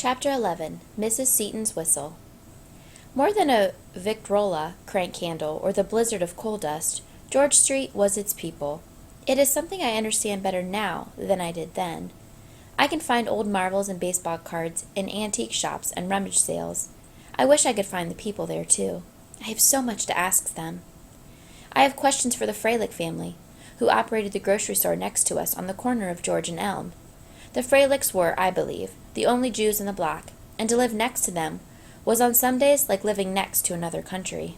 Chapter 11. Mrs. Seaton's Whistle. More than a Victrola crank handle or the blizzard of coal dust, George Street was its people. It is something I understand better now than I did then. I can find old marbles and baseball cards in antique shops and rummage sales. I wish I could find the people there, too. I have so much to ask them. I have questions for the Fric family, who operated the grocery store next to us on the corner of George and Elm. The Frics were, I believe, the only Jews in the block, and to live next to them was on some days like living next to another country.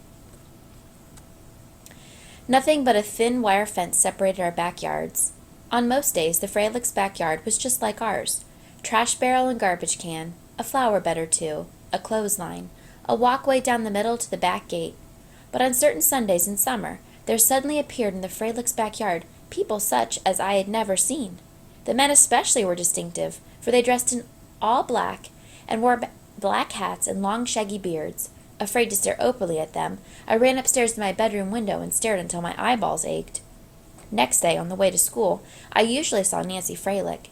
Nothing but a thin wire fence separated our backyards. On most days, the Frics' backyard was just like ours. Trash barrel and garbage can, a flower bed or two, a clothesline, a walkway down the middle to the back gate. But on certain Sundays in summer, there suddenly appeared in the Frics' backyard people such as I had never seen. The men especially were distinctive, for they dressed in all black and wore black hats and long shaggy beards. Afraid to stare openly at them, I ran upstairs to my bedroom window and stared until my eyeballs ached. Next day, on the way to school, I usually saw Nancy Fric.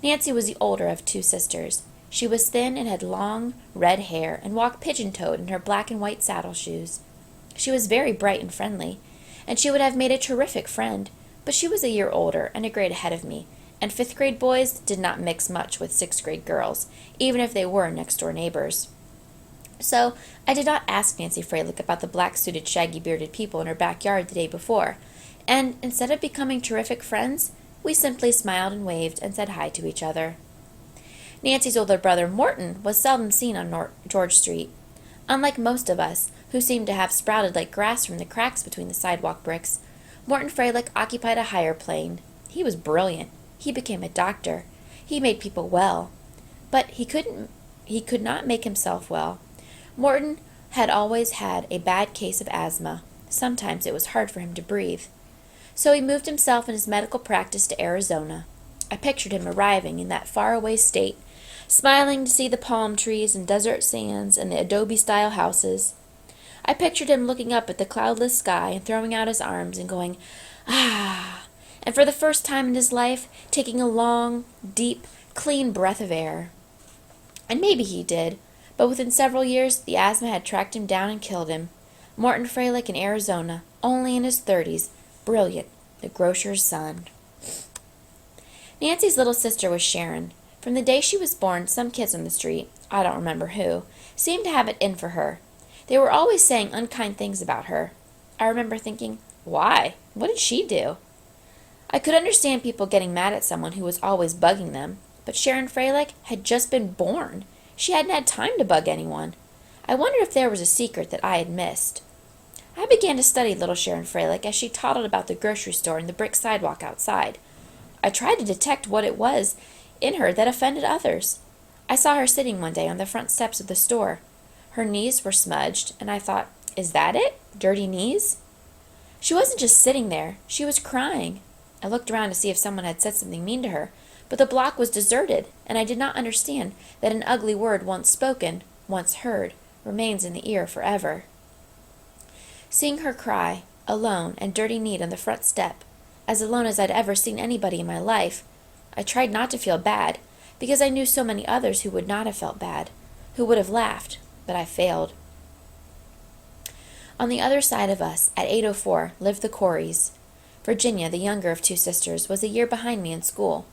Nancy was the older of two sisters. She was thin and had long, red hair and walked pigeon-toed in her black and white saddle shoes. She was very bright and friendly, and she would have made a terrific friend, but she was a year older and a grade ahead of me, and fifth-grade boys did not mix much with sixth-grade girls, even if they were next-door neighbors. So I did not ask Nancy Fric about the black-suited, shaggy-bearded people in her backyard the day before, and instead of becoming terrific friends, we simply smiled and waved and said hi to each other. Nancy's older brother, Morton, was seldom seen on George Street. Unlike most of us, who seemed to have sprouted like grass from the cracks between the sidewalk bricks, Morton Fric occupied a higher plane. He was brilliant. He became a doctor. He made people well. But he could not make himself well. Morton had always had a bad case of asthma. Sometimes it was hard for him to breathe. So he moved himself and his medical practice to Arizona. I pictured him arriving in that faraway state, smiling to see the palm trees and desert sands and the adobe-style houses. I pictured him looking up at the cloudless sky and throwing out his arms and going, "Ah!" and for the first time in his life, taking a long, deep, clean breath of air. And maybe he did, but within several years, the asthma had tracked him down and killed him. Morton Fric in Arizona, only in his 30s, brilliant, the grocer's son. Nancy's little sister was Sharon. From the day she was born, some kids on the street, I don't remember who, seemed to have it in for her. They were always saying unkind things about her. I remember thinking, why? What did she do? I could understand people getting mad at someone who was always bugging them, but Sharon Fric had just been born. She hadn't had time to bug anyone. I wondered if there was a secret that I had missed. I began to study little Sharon Fric as she toddled about the grocery store and the brick sidewalk outside. I tried to detect what it was in her that offended others. I saw her sitting one day on the front steps of the store. Her knees were smudged, and I thought, is that it? Dirty knees? She wasn't just sitting there. She was crying. I looked around to see if someone had said something mean to her, but the block was deserted, and I did not understand that an ugly word once spoken, once heard, remains in the ear forever. Seeing her cry, alone and dirty-kneed on the front step, as alone as I'd ever seen anybody in my life, I tried not to feel bad, because I knew so many others who would not have felt bad, who would have laughed, but I failed. On the other side of us, at 804, lived the Coreys. Virginia, the younger of two sisters, was a year behind me in school.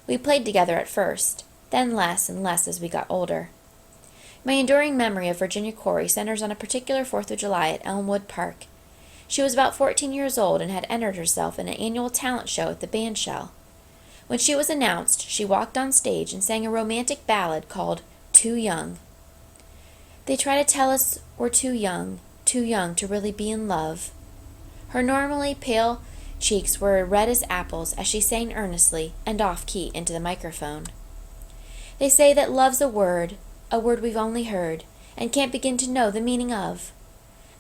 We played together at first, then less and less as we got older. My enduring memory of Virginia Corey centers on a particular 4th of July at Elmwood Park. She was about 14 years old and had entered herself in an annual talent show at the band shell. When she was announced, she walked on stage and sang a romantic ballad called Too Young. They try to tell us we're too young to really be in love. Her normally pale cheeks were red as apples as she sang earnestly and off-key into the microphone. They say that love's a word we've only heard, and can't begin to know the meaning of.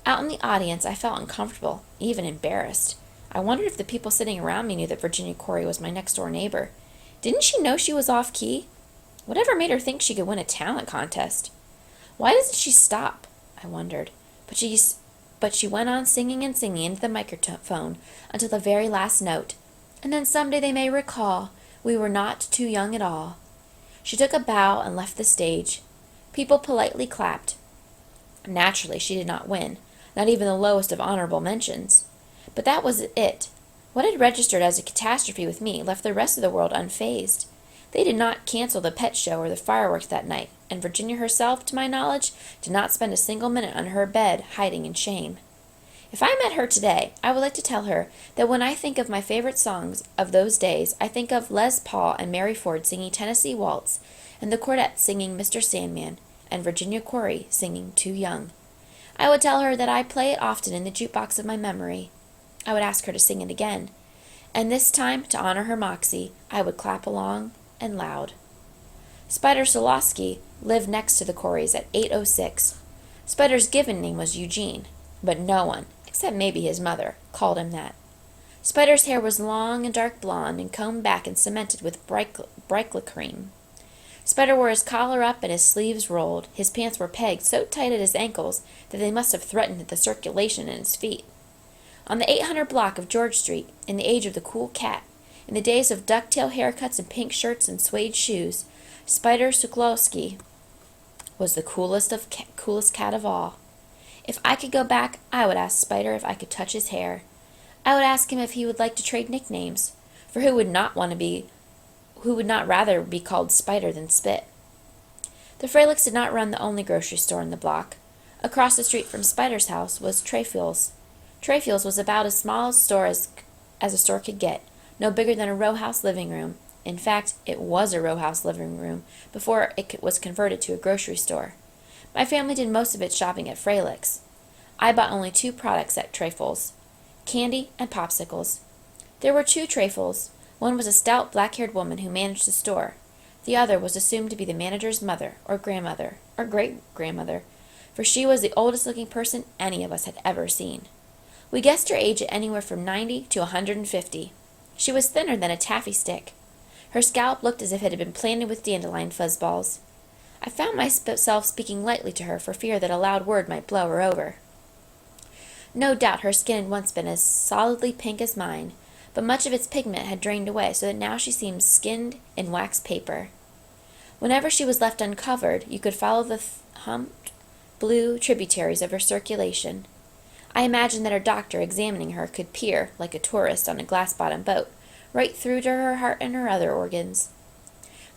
Out in the audience, I felt uncomfortable, even embarrassed. I wondered if the people sitting around me knew that Virginia Corey was my next-door neighbor. Didn't she know she was off-key? Whatever made her think she could win a talent contest? Why doesn't she stop? I wondered. But she went on singing and singing into the microphone until the very last note, and then someday they may recall we were not too young at all. She took a bow and left the stage. People politely clapped. Naturally, she did not win, not even the lowest of honorable mentions. But that was it. What had registered as a catastrophe with me left the rest of the world unfazed. They did not cancel the pet show or the fireworks that night, and Virginia herself, to my knowledge, did not spend a single minute on her bed hiding in shame. If I met her today, I would like to tell her that when I think of my favorite songs of those days, I think of Les Paul and Mary Ford singing Tennessee Waltz, and the Quartet singing Mr. Sandman, and Virginia Corey singing Too Young. I would tell her that I play it often in the jukebox of my memory. I would ask her to sing it again, and this time, to honor her moxie, I would clap along and loud. Spider Solowski lived next to the Coreys at 806. Spider's given name was Eugene, but no one, except maybe his mother, called him that. Spider's hair was long and dark blonde and combed back and cemented with bright cream. Spider wore his collar up and his sleeves rolled. His pants were pegged so tight at his ankles that they must have threatened the circulation in his feet. On the 800 block of George Street, in the age of the cool cat, in the days of ducktail haircuts and pink shirts and suede shoes, Spider Solowski was the coolest cat of all. If I could go back, I would ask Spider if I could touch his hair. I would ask him if he would like to trade nicknames, for who would not rather be called Spider than Spit? The Fralics did not run the only grocery store in the block. Across the street from Spider's house was Trafi's. Trafi's was about as small a store as a store could get, no bigger than a row house living room. In fact, it was a row house living room before it was converted to a grocery store. My family did most of its shopping at Fralic's. I bought only 2 products at Trafi's, candy and popsicles. There were 2 Trafi's. One was a stout, black-haired woman who managed the store. The other was assumed to be the manager's mother, or grandmother, or great-grandmother, for she was the oldest-looking person any of us had ever seen. We guessed her age at anywhere from 90 to 150. She was thinner than a taffy stick. Her scalp looked as if it had been planted with dandelion fuzzballs. I found myself speaking lightly to her for fear that a loud word might blow her over. No doubt her skin had once been as solidly pink as mine, but much of its pigment had drained away so that now she seemed skinned in wax paper. Whenever she was left uncovered, you could follow the humped blue tributaries of her circulation. I imagined that her doctor examining her could peer, like a tourist on a glass-bottomed boat, right through to her heart and her other organs.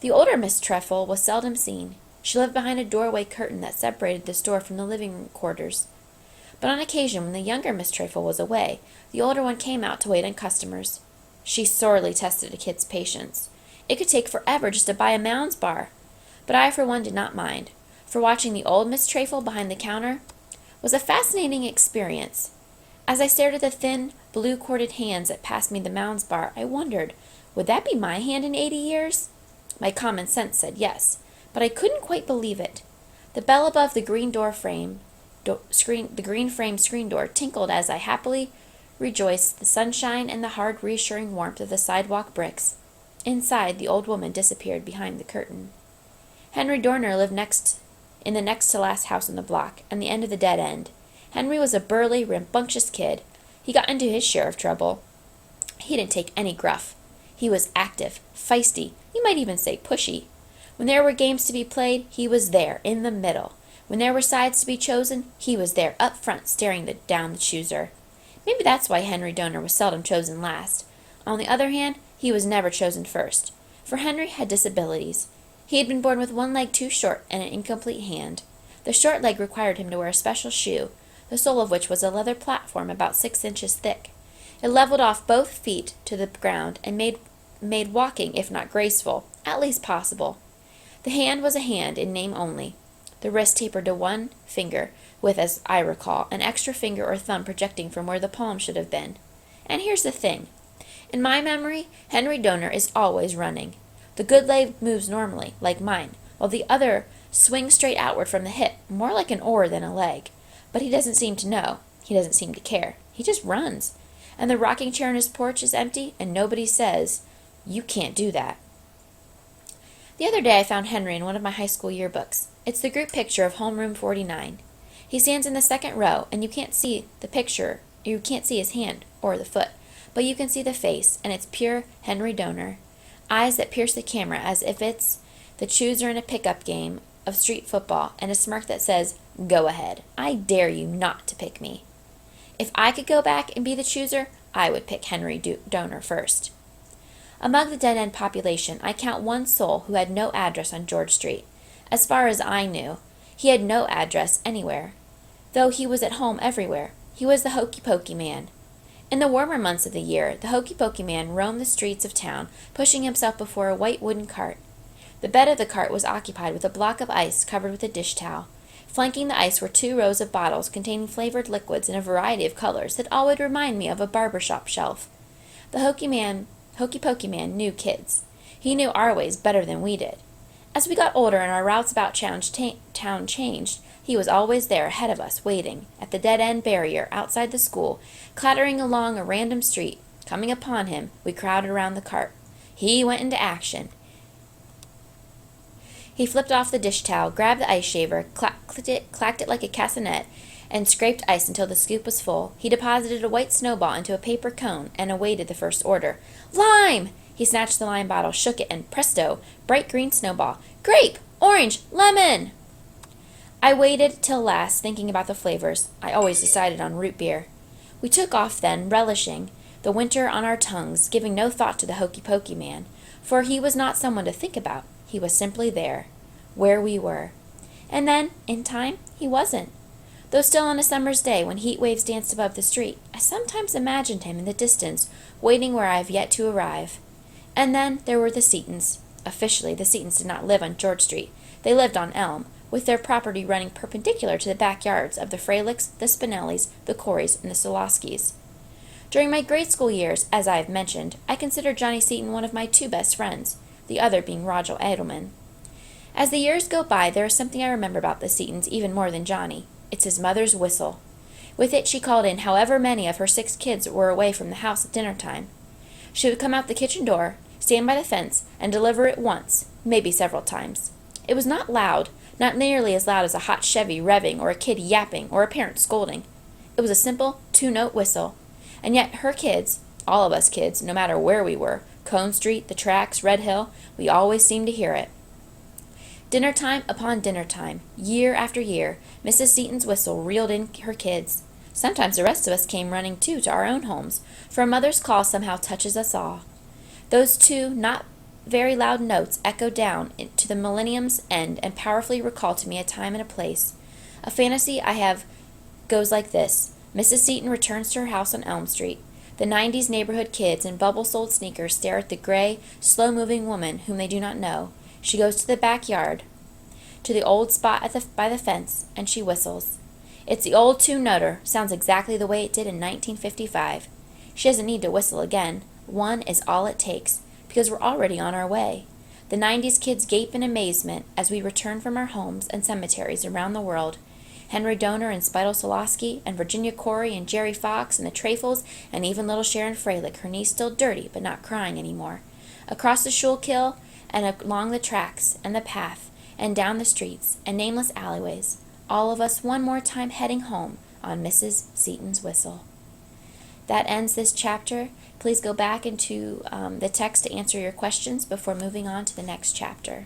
The older Miss Trefle was seldom seen. She lived behind a doorway curtain that separated the store from the living quarters. But on occasion, when the younger Miss Trefle was away, the older one came out to wait on customers. She sorely tested a kid's patience. It could take forever just to buy a Mounds bar. But I, for one, did not mind, for watching the old Miss Trefle behind the counter was a fascinating experience. As I stared at the thin, blue-corded hands that passed me the Mounds bar, I wondered, would that be my hand in 80 years? My common sense said yes, but I couldn't quite believe it. The bell above the green frame screen door tinkled as I happily rejoiced the sunshine and the hard, reassuring warmth of the sidewalk bricks. Inside, the old woman disappeared behind the curtain. Henry Dorner lived in the next-to-last house in the block, and the end of the dead end. Henry was a burly, rambunctious kid. He got into his share of trouble. He didn't take any gruff. He was active, feisty, you might even say pushy. When there were games to be played, he was there, in the middle. When there were sides to be chosen, he was there, up front, staring down the chooser. Maybe that's why Henry Dorner was seldom chosen last. On the other hand, he was never chosen first, for Henry had disabilities. He had been born with one leg too short and an incomplete hand. The short leg required him to wear a special shoe, the sole of which was a leather platform about 6 inches thick. It leveled off both feet to the ground and made walking, if not graceful, at least possible. The hand was a hand in name only. The wrist tapered to one finger, with, as I recall, an extra finger or thumb projecting from where the palm should have been. And here's the thing. In my memory, Henry Dorner is always running. The good leg moves normally, like mine, while the other swings straight outward from the hip, more like an oar than a leg. But he doesn't seem to know. He doesn't seem to care. He just runs. And the rocking chair in his porch is empty, and nobody says, "You can't do that." The other day I found Henry in one of my high school yearbooks. It's the group picture of homeroom 49. He stands in the second row, and you can't see the picture. You can't see his hand or the foot, but you can see the face, and it's pure Henry Dorner. Eyes that pierce the camera as if it's the chooser in a pickup game of street football, and a smirk that says, "Go ahead. I dare you not to pick me." If I could go back and be the chooser, I would pick Henry Donner first. Among the dead-end population, I count one soul who had no address on George Street. As far as I knew, he had no address anywhere, though he was at home everywhere. He was the Hokey Pokey man. In the warmer months of the year, the Hokey Pokey man roamed the streets of town, pushing himself before a white wooden cart. The bed of the cart was occupied with a block of ice covered with a dish towel. Flanking the ice were 2 rows of bottles containing flavored liquids in a variety of colors that all would remind me of a barbershop shelf. The Hokey Pokey man knew kids. He knew our ways better than we did. As we got older and our routes about town changed, he was always there ahead of us, waiting at the dead-end barrier outside the school, clattering along a random street. Coming upon him, we crowded around the cart. He went into action. He flipped off the dish towel, grabbed the ice shaver, clacked it like a castanet, and scraped ice until the scoop was full. He deposited a white snowball into a paper cone and awaited the first order. "Lime!" He snatched the lime bottle, shook it, and presto, bright green snowball. "Grape! Orange! Lemon!" I waited till last, thinking about the flavors. I always decided on root beer. We took off then, relishing the winter on our tongues, giving no thought to the Hokey Pokey man, for he was not someone to think about. He was simply there, where we were. And then, in time, he wasn't. Though still on a summer's day, when heat waves danced above the street, I sometimes imagined him in the distance, waiting where I have yet to arrive. And then there were the Seatons. Officially, the Seatons did not live on George Street. They lived on Elm, with their property running perpendicular to the backyards of the Fralics, the Spinellis, the Coreys, and the Solowskis. During my grade school years, as I have mentioned, I considered Johnny Seaton one of my 2 best friends, the other being Roger Edelman. As the years go by, there is something I remember about the Seatons even more than Johnny. It's his mother's whistle. With it she called in however many of her 6 kids were away from the house at dinner time. She would come out the kitchen door, stand by the fence, and deliver it once, maybe several times. It was not loud, not nearly as loud as a hot Chevy revving or a kid yapping or a parent scolding. It was a simple 2-note whistle, and yet her kids, all of us kids, no matter where we were, Cone Street, the tracks, Red Hill, we always seemed to hear it. Dinner time upon dinner time, year after year, Mrs. Seaton's whistle reeled in her kids. Sometimes the rest of us came running too to our own homes, for a mother's call somehow touches us all. Those 2 not very loud notes echo down to the millennium's end and powerfully recall to me a time and a place. A fantasy I have goes like this. Mrs. Seaton returns to her house on Elm Street. The 90s neighborhood kids in bubble-soled sneakers stare at the gray, slow-moving woman whom they do not know. She goes to the backyard, to the old spot by the fence, and she whistles. It's the old 2-noter, sounds exactly the way it did in 1955. She doesn't need to whistle again. 1 is all it takes, because we're already on our way. The 90s kids gape in amazement as we return from our homes and cemeteries around the world. Henry Donner and Spidel Solowski, and Virginia Corey and Jerry Fox and the Trafels, and even little Sharon Fralick, her knees still dirty but not crying anymore. Across the Schuylkill and along the tracks and the path and down the streets and nameless alleyways, all of us one more time heading home on Mrs. Seaton's whistle. That ends this chapter. Please go back into the text to answer your questions before moving on to the next chapter.